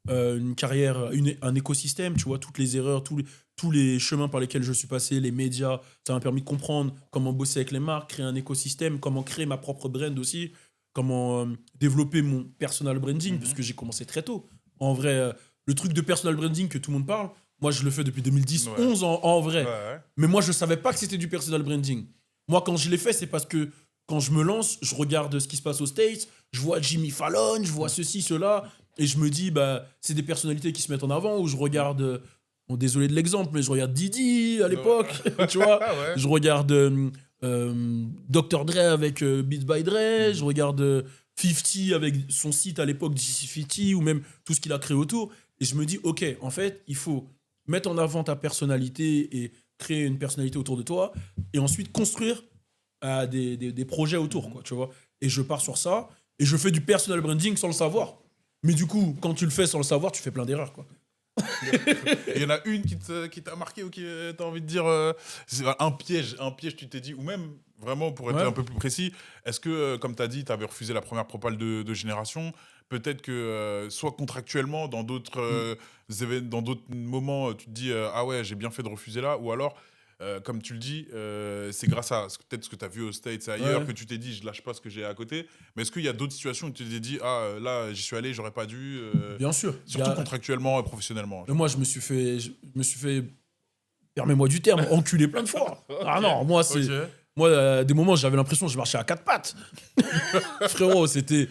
une carrière, un écosystème, tu vois, toutes les erreurs, tous les chemins par lesquels je suis passé, les médias, ça m'a permis de comprendre comment bosser avec les marques, créer un écosystème, comment créer ma propre brand aussi, comment développer mon personal branding, parce que j'ai commencé très tôt. En vrai, le truc de personal branding que tout le monde parle, Moi, je le fais depuis 2010, Ouais. 11 en vrai. Ouais. Mais moi, je savais pas que c'était du personal branding. Moi, quand je l'ai fait, c'est parce que quand je me lance, je regarde ce qui se passe aux States, je vois Jimmy Fallon, je vois ceci, cela, et je me dis, bah, c'est des personnalités qui se mettent en avant, ou je regarde, bon, désolé de l'exemple, mais je regarde Didi à l'époque, tu vois, Ouais. je regarde Dr. Dre avec Beats by Dre, je regarde 50 avec son site à l'époque, DC 50, ou même tout ce qu'il a créé autour, et je me dis, ok, en fait, il faut mettre en avant ta personnalité et créer une personnalité autour de toi, et ensuite construire des projets autour, quoi, tu vois. Et je pars sur ça, et je fais du personal branding sans le savoir. Mais du coup, quand tu le fais sans le savoir, tu fais plein d'erreurs, quoi. Il y en a une qui t'a marqué ou qui t'as envie de dire c'est un piège, tu t'es dit, ou même vraiment pour être Ouais. un peu plus précis, est-ce que, comme tu as dit, tu avais refusé la première propale de Génération, peut-être que soit contractuellement, dans d'autres dans d'autres moments, tu te dis, ah ouais, j'ai bien fait de refuser là, ou alors, comme tu le dis, c'est grâce à peut-être ce que tu as vu aux States et ailleurs Ouais. que tu t'es dit, je lâche pas ce que j'ai à côté, mais est-ce qu'il y a d'autres situations où tu t'es dit, ah là, j'y suis allé, j'aurais pas dû, Bien sûr. surtout contractuellement et professionnellement. Mais moi, je me suis fait, permets-moi du terme, enculer plein de fois. Ah non, moi, c'est. Ok. Moi, des moments, j'avais l'impression que je marchais à quatre pattes. Frérot, c'était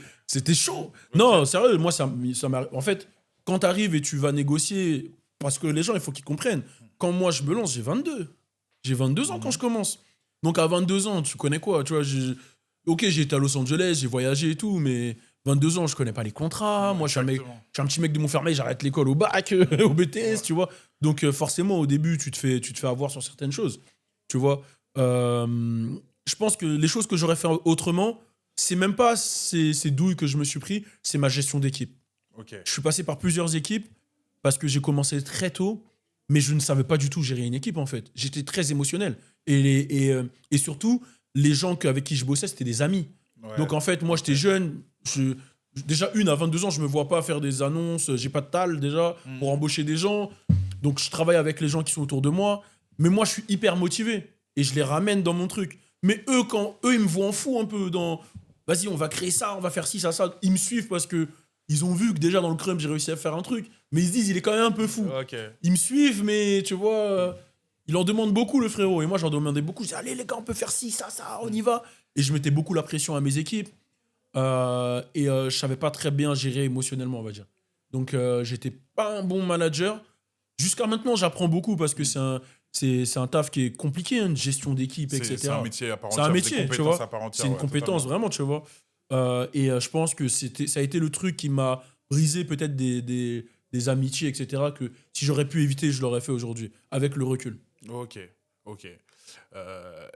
chaud. Non, sérieux, moi, ça m'a. En fait, quand t'arrives et tu vas négocier, parce que les gens, il faut qu'ils comprennent. Quand moi, je me lance, j'ai 22. J'ai 22 ans quand je commence. Donc, à 22 ans, tu connais quoi? Tu vois, ok, j'ai été à Los Angeles, j'ai voyagé et tout, mais 22 ans, je connais pas les contrats. Moi, Exactement. je suis un petit mec de Montfermeil, j'arrête l'école au bac, au BTS, tu vois. Donc, forcément, au début, tu te fais avoir sur certaines choses. Tu vois. Je pense que les choses que j'aurais fait autrement, c'est même pas ces douilles que je me suis pris, c'est ma gestion d'équipe. Ok. Je suis passé par plusieurs équipes parce que j'ai commencé très tôt, mais je ne savais pas du tout gérer une équipe en fait. J'étais très émotionnel. Et surtout, les gens avec qui je bossais, c'était des amis. Ouais. Donc en fait, moi j'étais jeune. Déjà, à 22 ans, je me vois pas faire des annonces. J'ai pas de tal déjà pour embaucher des gens. Donc je travaille avec les gens qui sont autour de moi. Mais moi, je suis hyper motivé et je les ramène dans mon truc. Mais eux, quand eux, ils me voient en fou un peu dans. Vas-y, on va créer ça, on va faire ci, ça. Ils me suivent parce que ils ont vu que déjà dans le crumb, j'ai réussi à faire un truc. Mais ils se disent, il est quand même un peu fou. Ok. Ils me suivent, mais tu vois, il en demande beaucoup, le frérot. Et moi, j'en demandais beaucoup. Je disais, allez, les gars, on peut faire ci, ça, on y va. Et je mettais beaucoup la pression à mes équipes. Je savais pas très bien gérer émotionnellement, on va dire. Donc, j'étais pas un bon manager. Jusqu'à maintenant, j'apprends beaucoup parce que c'est un taf qui est compliqué, hein, une gestion d'équipe, etc. C'est un métier à part C'est entière. un des métier, tu compétences vois. à part entière, C'est une ouais, compétence, totalement. vraiment, tu vois. Je pense que ça a été le truc qui m'a brisé peut-être des amitiés, etc. que si j'aurais pu éviter, je l'aurais fait aujourd'hui, avec le recul. Ok.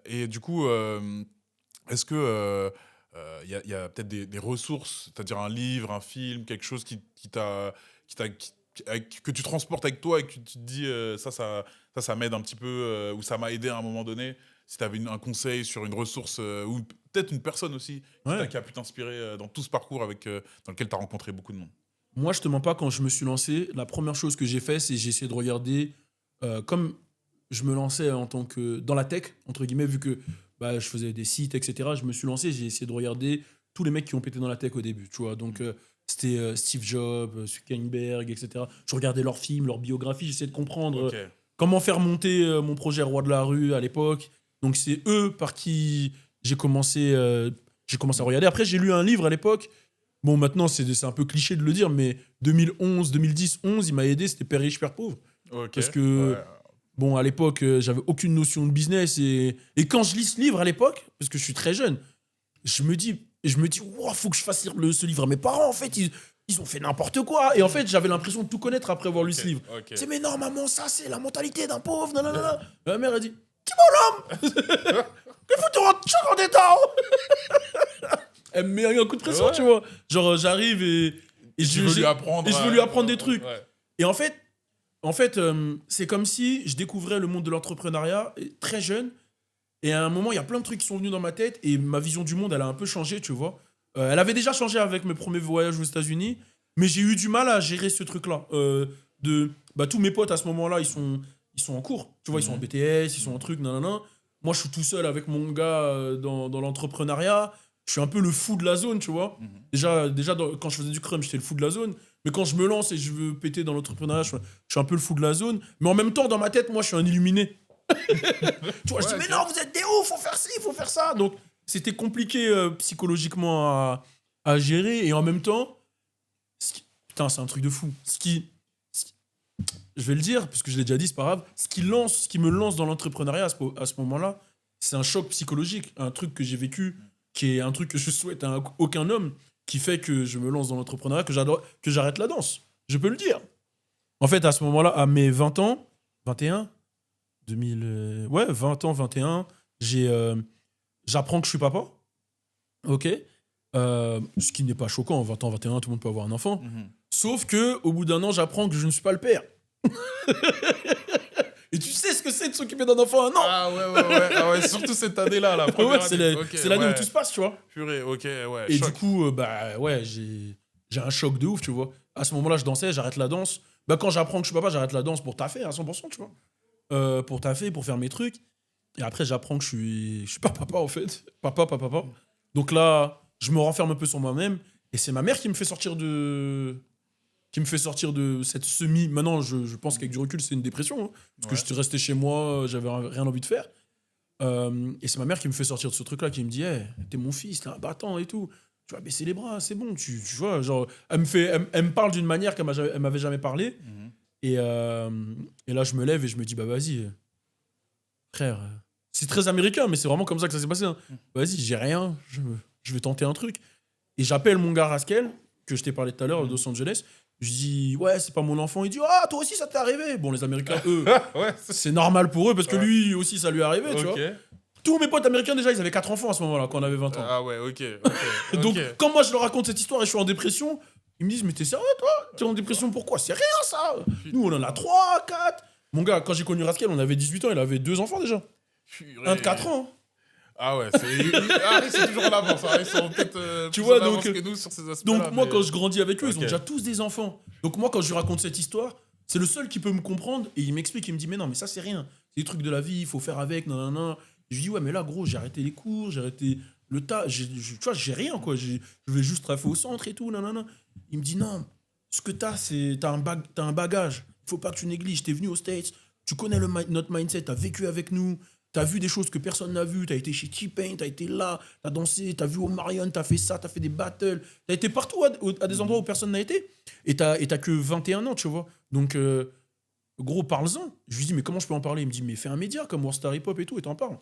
Et du coup, est-ce que il y a peut-être des ressources, c'est-à-dire un livre, un film, quelque chose que tu transportes avec toi et que tu te dis ça m'aide un petit peu ou ça m'a aidé à un moment donné. Si tu avais un conseil sur une ressource ou peut-être une personne aussi Ouais. qui a pu t'inspirer dans tout ce parcours dans lequel tu as rencontré beaucoup de monde. Moi, je te mens pas, quand je me suis lancé, la première chose que j'ai fait, c'est j'ai essayé de regarder, comme je me lançais en tant que dans la tech, entre guillemets, vu que bah, je faisais des sites, etc. Je me suis lancé, j'ai essayé de regarder tous les mecs qui ont pété dans la tech au début, tu vois. Donc, c'était Steve Jobs, Zuckerberg, etc. Je regardais leurs films, leurs biographies, j'essayais de comprendre Ok. comment faire monter mon projet Roi de la rue à l'époque. Donc, c'est eux par qui j'ai commencé à regarder. Après, j'ai lu un livre à l'époque. Bon, maintenant, c'est un peu cliché de le dire, mais 2011, 2010, 11, il m'a aidé, c'était Père riche, Père pauvre. Ok. Parce que, Ouais. bon, à l'époque, j'avais aucune notion de business. Et quand je lis ce livre à l'époque, parce que je suis très jeune, je me dis, wow, faut que je fasse lire ce livre à mes parents. En fait, ils ont fait n'importe quoi. Et en fait, j'avais l'impression de tout connaître après avoir lu ce livre. Ok. C'est, mais non, maman, ça, c'est la mentalité d'un pauvre. Nanana. Et ma mère a dit, qui mon homme qu'il faut te rendre choc en détente. Elle me met un coup de pression, Ouais. tu vois. Genre, j'arrive et Tu veux lui apprendre. et je veux lui apprendre des trucs. Ouais. Et en fait, c'est comme si je découvrais le monde de l'entrepreneuriat très jeune. Et à un moment, il y a plein de trucs qui sont venus dans ma tête et ma vision du monde, elle a un peu changé, tu vois. Elle avait déjà changé avec mes premiers voyages aux États-Unis, mais j'ai eu du mal à gérer ce truc-là. Tous mes potes à ce moment-là, ils sont en cours, tu vois, ils sont en BTS, ils sont en truc, nanana. Moi, je suis tout seul avec mon gars dans l'entrepreneuriat. Je suis un peu le fou de la zone, tu vois. Déjà quand je faisais du crumb, j'étais le fou de la zone. Mais quand je me lance et je veux péter dans l'entrepreneuriat, je suis un peu le fou de la zone. Mais en même temps, dans ma tête, moi, je suis un illuminé. Tu vois, je dis, mais non, vous êtes des ouf, faut faire ci, faut faire ça. Donc, c'était compliqué psychologiquement à gérer. Et en même temps, putain, c'est un truc de fou. Je vais le dire, puisque je l'ai déjà dit, c'est pas grave. Ce qui me lance dans l'entrepreneuriat à ce moment-là, c'est un choc psychologique. Un truc que j'ai vécu, qui est un truc que je souhaite à aucun homme, qui fait que je me lance dans l'entrepreneuriat, que j'arrête la danse. Je peux le dire. En fait, à ce moment-là, à mes 20 ans, 21, 2000, ouais, 20 ans, 21, j'apprends que je suis papa. Ok. Ce qui n'est pas choquant, 20 ans, 21, tout le monde peut avoir un enfant. Sauf que au bout d'un an, j'apprends que je ne suis pas le père. Et tu sais ce que c'est de s'occuper d'un enfant un an. Ah ouais, surtout cette année-là, la première c'est année. l'année où tout se passe, tu vois. Purée, ok, ouais. Et choc. du coup, bah ouais, j'ai un choc de ouf, tu vois. À ce moment-là, je dansais, j'arrête la danse. Bah, quand j'apprends que je suis papa, j'arrête la danse pour taffer à 100%, tu vois. Pour taffer, pour faire mes trucs. Et après, j'apprends que je suis pas papa, en fait. Papa. Donc là, je me renferme un peu sur moi-même. Et c'est ma mère qui me fait sortir de cette semi... Maintenant, je pense qu'avec du recul, c'est une dépression. Hein, parce que j'étais resté chez moi, j'avais rien envie de faire. Et c'est ma mère qui me fait sortir de ce truc-là, qui me dit hey, t'es mon fils, t'es un battant et tout. Tu vas baisser les bras, c'est bon. Tu vois, genre, elle me parle d'une manière qu'elle m'avait jamais parlé. Et là, je me lève et je me dis bah vas-y, frère. C'est très américain, mais c'est vraiment comme ça que ça s'est passé. Hein. Vas-y, j'ai rien, je vais tenter un truc. Et j'appelle mon gars Raskel, que je t'ai parlé tout à l'heure, de Los Angeles. Je dis, ouais, c'est pas mon enfant. Il dit, ah, toi aussi, ça t'est arrivé. Bon, les Américains, eux, c'est normal pour eux, parce que lui aussi, ça lui est arrivé, tu vois. Tous mes potes américains, déjà, ils avaient 4 enfants à ce moment-là, quand on avait 20 ans. Ah ouais, ok. Donc, quand moi, je leur raconte cette histoire et je suis en dépression, ils me disent, mais t'es sérieux, toi? T'es en dépression pourquoi? C'est rien, ça. Nous, on en a 3, 4. Mon gars, quand j'ai connu Raskel, on avait 18 ans, il avait 2 enfants déjà. Un de 4 ans. Ah ouais, c'est toujours en avance. Hein. Ils sont peut-être tu vois, donc, que nous sur ces aspects. Donc, moi, quand je grandis avec eux, ils ont déjà tous des enfants. Donc, moi, quand je lui raconte cette histoire, c'est le seul qui peut me comprendre et il m'explique, il me dit, mais non, mais ça, c'est rien. C'est des trucs de la vie, il faut faire avec, nanana. Je lui dis, ouais, mais là, gros, j'ai arrêté les cours, j'ai arrêté le tas. Tu vois, j'ai rien, quoi. Je vais juste travailler au centre et tout, nanana. Il me dit, non, ce que t'as un bagage. Il faut pas que tu négliges. T'es venu aux States, tu connais notre mindset, t'as vécu avec nous. T'as vu des choses que personne n'a vues, t'as été chez T-Pain, t'as été là, t'as dansé, t'as vu Omarion, t'as fait ça, t'as fait des battles, t'as été partout à des endroits où personne n'a été, et t'as que 21 ans, tu vois. Donc, gros, parle-en. Je lui dis, mais comment je peux en parler? Il me dit, mais fais un média comme Warstar Hip Hop et tout, et t'en parles.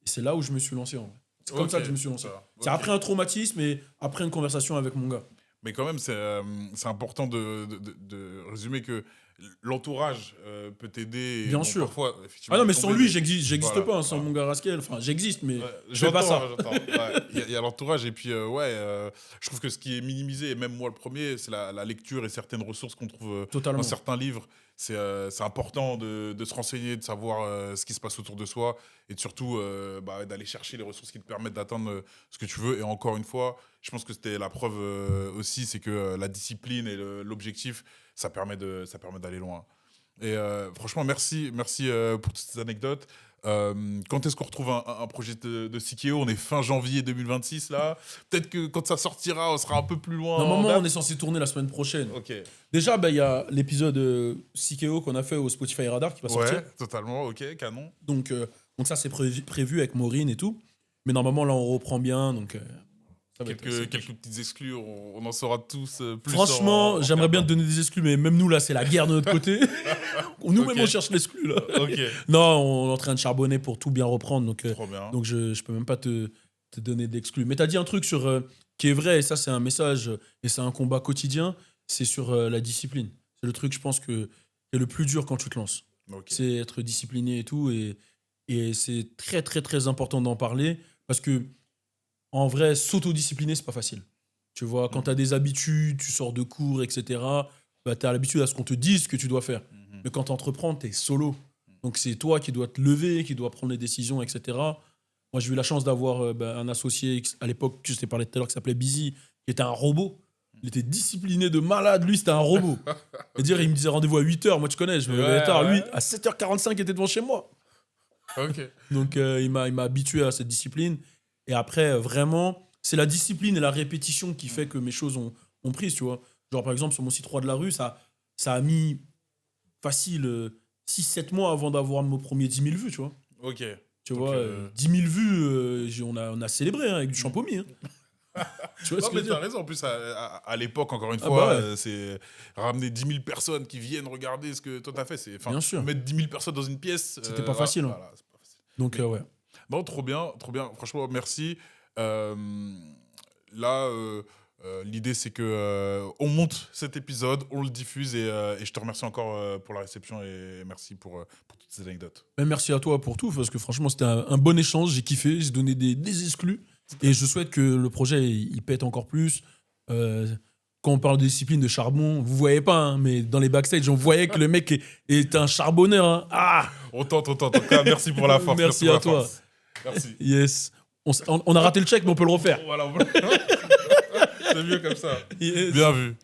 Et c'est là où je me suis lancé, en vrai. C'est comme ça que je me suis lancé. C'est après un traumatisme et après une conversation avec mon gars. Mais quand même, c'est important de résumer que l'entourage peut t'aider. Bien sûr. Parfois, ah non, mais sans lui, j'existe pas, hein, sans mon gars Raskel. Enfin, j'existe, mais je fais pas ça. Il y a l'entourage, et puis, je trouve que ce qui est minimisé, et même moi le premier, c'est la lecture et certaines ressources qu'on trouve dans certains livres. C'est important de se renseigner, de savoir ce qui se passe autour de soi, et surtout d'aller chercher les ressources qui te permettent d'atteindre ce que tu veux. Et encore une fois, je pense que c'était la preuve aussi, c'est que la discipline et l'objectif, ça permet d'aller loin. Et franchement, merci pour toutes ces anecdotes. Quand est-ce qu'on retrouve un projet de Sikeo? On est fin janvier 2026 là. Peut-être que quand ça sortira, on sera un peu plus loin. Normalement, on est censé tourner la semaine prochaine. Ok. Déjà, il y a l'épisode Sikeo qu'on a fait au Spotify Radar qui va sortir. Ouais, totalement, ok, canon. Donc ça, c'est prévu avec Maureen et tout. Mais normalement, là, on reprend bien. Donc, quelques petites exclus, on en saura tous plus. Franchement, j'aimerais bien te donner des exclus, mais même nous, là, c'est la guerre de notre côté. Nous-mêmes, on cherche l'exclu, là. Non, on est en train de charbonner pour tout bien reprendre. Donc, trop bien. Donc je peux même pas te donner d'exclus. Mais tu as dit un truc qui est vrai, et ça, c'est un message, et c'est un combat quotidien, c'est sur la discipline. C'est le truc, je pense, que est le plus dur quand tu te lances. C'est être discipliné et tout. Et c'est très, très, très important d'en parler, parce que en vrai, s'autodiscipliner, c'est pas facile. Tu vois, quand tu as des habitudes, tu sors de cours, etc., bah, tu as l'habitude à ce qu'on te dise ce que tu dois faire. Mais quand tu entreprends, tu es solo. Donc c'est toi qui dois te lever, qui dois prendre les décisions, etc. Moi, j'ai eu la chance d'avoir un associé à l'époque, que je t'ai parlé tout à l'heure, qui s'appelait Busy, qui était un robot. Il était discipliné de malade. Lui, c'était un robot. C'est-à-dire, il me disait rendez-vous à 8h. Moi, tu connais, je me réveillais tard. Lui, à 7h45, il était devant chez moi. Donc, il m'a habitué à cette discipline. Et après, vraiment, c'est la discipline et la répétition qui fait que mes choses ont pris, tu vois. Genre, par exemple, sur mon site 3 de la rue, ça a mis facile 6-7 mois avant d'avoir mon premier 10 000 vues, tu vois. Ok. Tu Donc, vois, 10 000 vues, on a célébré hein, avec du champomis. Hein. Tu vois non, ce que mais je veux t'as dire? raison. En plus, à l'époque, encore une Ah fois, bah ouais. c'est ramener 10 000 personnes qui viennent regarder ce que toi t'as fait. Bien sûr. Mettre 10 000 personnes dans une pièce. C'était pas facile. Hein. Voilà, c'est pas facile. Donc, Mais- ouais. Non, trop bien, trop bien. Franchement, merci. Euh, là, l'idée, c'est que on monte cet épisode, on le diffuse et je te remercie encore pour la réception et merci pour toutes ces anecdotes. Ben, merci à toi pour tout, parce que franchement, c'était un bon échange. J'ai kiffé, j'ai donné des exclus. Et je souhaite que le projet, il pète encore plus. Quand on parle de discipline de charbon, vous voyez pas, hein, mais dans les backstage, on voyait que le mec est un charbonneur. Hein. Ah, On tente. En tout cas, merci pour la force. Merci pour à la toi. force. Merci. Yes. On a raté le check, mais on peut le refaire. Voilà, c'est mieux comme ça. Yes. Bien vu.